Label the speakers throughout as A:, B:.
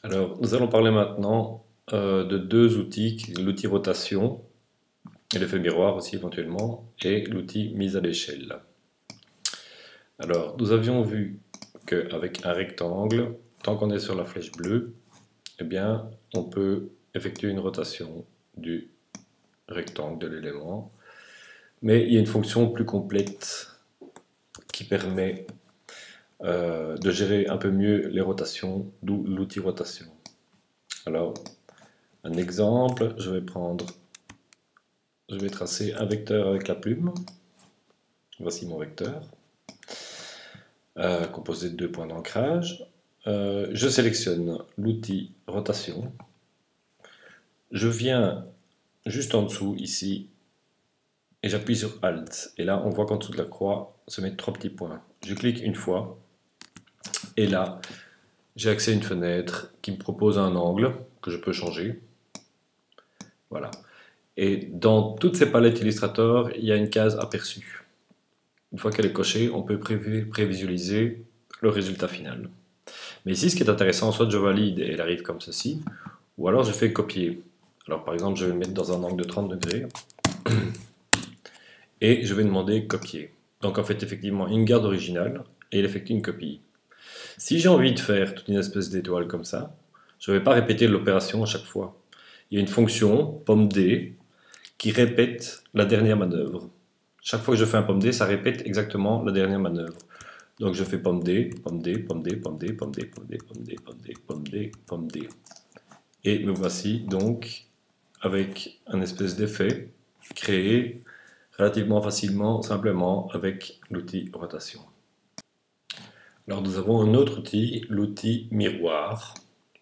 A: Alors, nous allons parler maintenant de deux outils, l'outil rotation, et l'effet miroir aussi éventuellement, et l'outil mise à l'échelle. Alors, nous avions vu qu'avec un rectangle, tant qu'on est sur la flèche bleue, eh bien, on peut effectuer une rotation du rectangle de l'élément, mais il y a une fonction plus complète qui permet de gérer un peu mieux les rotations, d'où l'outil rotation. Alors, un exemple, je vais tracer un vecteur avec la plume. Voici mon vecteur, composé de deux points d'ancrage. Je sélectionne l'outil rotation. Je viens juste en dessous ici et j'appuie sur Alt. Et là, on voit qu'en dessous de la croix se mettent trois petits points. Je clique une fois et là, j'ai accès à une fenêtre qui me propose un angle que je peux changer. Voilà. Et dans toutes ces palettes Illustrator, il y a une case aperçu. Une fois qu'elle est cochée, on peut prévisualiser le résultat final. Mais ici, ce qui est intéressant, soit je valide et elle arrive comme ceci, ou alors je fais copier. Alors par exemple, je vais le mettre dans un angle de 30 degrés, et je vais demander copier. Donc en fait, effectivement, une garde originale, et il effectue une copie. Si j'ai envie de faire toute une espèce d'étoile comme ça, je ne vais pas répéter l'opération à chaque fois. Il y a une fonction, pomme D, qui répète la dernière manœuvre. Chaque fois que je fais un pomme D, ça répète exactement la dernière manœuvre. Donc je fais pomme D, pomme D, pomme D, pomme D, pomme D, pomme D, pomme D, pomme D, pomme D, pomme D. Et me voici donc avec un espèce d'effet créé relativement facilement, simplement avec l'outil rotation. Alors nous avons un autre outil, l'outil miroir,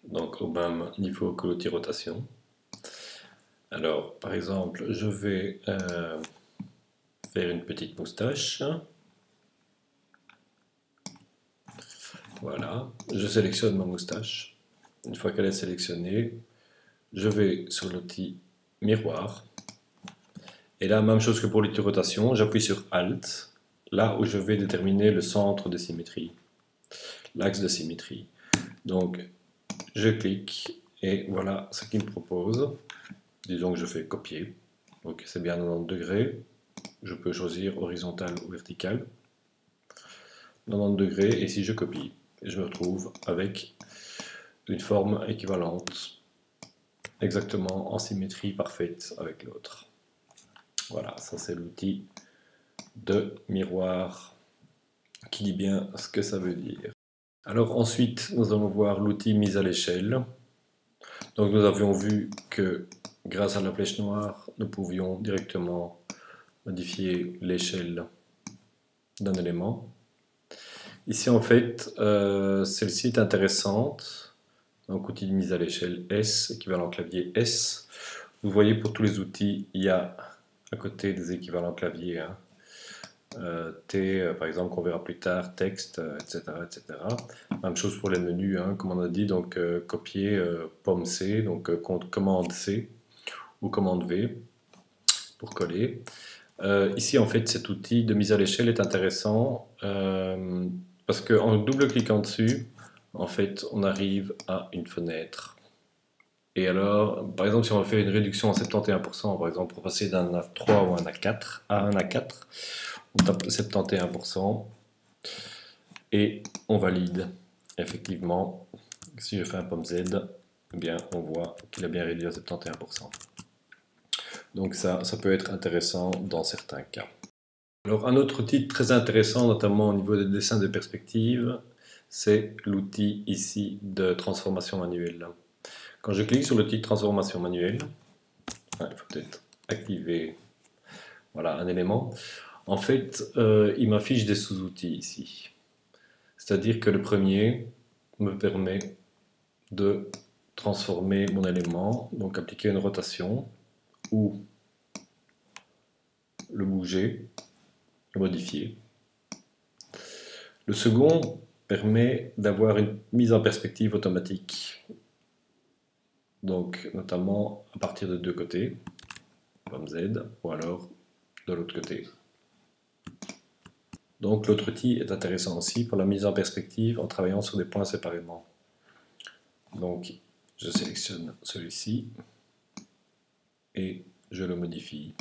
A: donc au même niveau que l'outil rotation. Alors par exemple, je vais faire une petite moustache. Voilà, je sélectionne ma moustache. Une fois qu'elle est sélectionnée, je vais sur l'outil miroir. Et là, même chose que pour l'outil rotation, j'appuie sur Alt, là où je vais déterminer le centre de symétrie, l'axe de symétrie. Donc, je clique et voilà ce qu'il me propose. Disons que je fais copier. Donc, c'est bien 90 degrés. Je peux choisir horizontal ou vertical. 90 degrés, et si je copie, je me retrouve avec une forme équivalente, exactement en symétrie parfaite avec l'autre. Voilà, ça c'est l'outil de miroir qui dit bien ce que ça veut dire. Alors ensuite, nous allons voir l'outil mise à l'échelle. Donc nous avions vu que grâce à la flèche noire, nous pouvions directement modifier l'échelle d'un élément. Ici en fait, celle-ci est intéressante. Donc outil de mise à l'échelle S, équivalent clavier S. Vous voyez pour tous les outils, il y a à côté des équivalents clavier, hein. T, par exemple, qu'on verra plus tard, texte, etc., etc. Même chose pour les menus, hein, comme on a dit, donc copier, pomme C, donc commande C ou commande V pour coller. Ici, en fait, cet outil de mise à l'échelle est intéressant parce qu'en double-cliquant dessus, en fait, on arrive à une fenêtre. Et alors, par exemple, si on fait une réduction à 71%, par exemple, pour passer d'un A3 ou un A4 à un A4, on tape 71% et on valide. Effectivement, si je fais un pomme Z, eh bien, on voit qu'il a bien réduit à 71%. Donc ça peut être intéressant dans certains cas. Alors un autre outil très intéressant, notamment au niveau des dessins de perspective, c'est l'outil ici de transformation manuelle. Quand je clique sur l'outil de transformation manuelle, il faut peut-être activer voilà, un élément. En fait, il m'affiche des sous-outils ici. C'est-à-dire que le premier me permet de transformer mon élément, donc appliquer une rotation, ou le bouger, le modifier. Le second permet d'avoir une mise en perspective automatique, donc notamment à partir de deux côtés, comme Z, ou alors de l'autre côté. Donc l'autre outil est intéressant aussi pour la mise en perspective en travaillant sur des points séparément. Donc je sélectionne celui-ci et je le modifie.